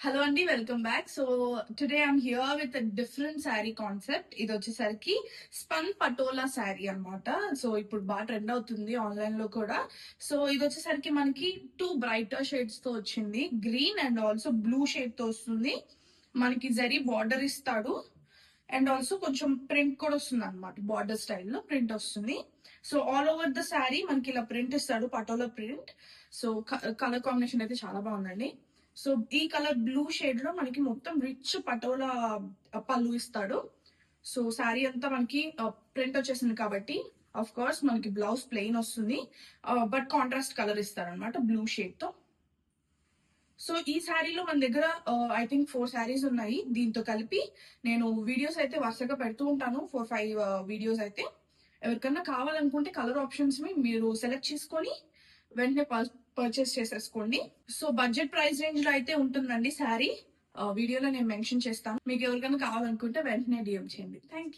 Hello అండి, welcome back. So today I'm here with different sari concept. ఇది వచ్చేసరికి spun patola sari అన్నమాట. సో ఇప్పుడు బాగా ట్రెండ్ అవుతుంది ఆన్లైన్ లో కూడా. సో ఇది వచ్చేసరికి మనకి 2 బ్రైటర్ షేడ్స్ తో వచ్చింది. Green and also blue shade తో వస్తుంది. మనకి జరీ బార్డర్ ఇస్తాడు అండ్ ఆల్సో కొంచెం ప్రింట్ కూడా వస్తుంది అనమాట. బార్డర్ స్టైల్లో ప్రింట్ వస్తుంది. So all over the sari మనకి ఇలా ప్రింట్ ఇస్తాడు, patola print. So colour combination అయితే చాలా బాగుందండి. సో ఈ కలర్ బ్లూ షేడ్ లో మనకి మొత్తం రిచ్ పటోలా పళ్ళు ఇస్తాడు. సో శారీ అంతా మనకి ప్రింట్ వచ్చేసింది కాబట్టి ఆఫ్ కోర్స్ మనకి బ్లౌజ్ ప్లెయిన్ వస్తుంది. బట్ కాంట్రాస్ట్ కలర్ ఇస్తారు అనమాట బ్లూ షేడ్ తో. సో ఈ శారీలో మన దగ్గర ఐ థింక్ 4 శారీస్ ఉన్నాయి. దీంతో కలిపి నేను వీడియోస్ అయితే వరుసగా పెడుతూ ఉంటాను, 4-5 వీడియోస్ అయితే. ఎవరికన్నా కావాలనుకుంటే కలర్ ఆప్షన్స్ మీరు సెలెక్ట్ చేసుకొని వెంటనే పర్చేస్ చేసేసుకోండి. సో బడ్జెట్ ప్రైస్ రేంజ్ లో అయితే ఉంటుందండి శారీ. వీడియోలో నేను మెన్షన్ చేస్తాను. మీకు ఎవరికైనా కావాలనుకుంటే వెంటనే డిఎం చేయండి. Thank you.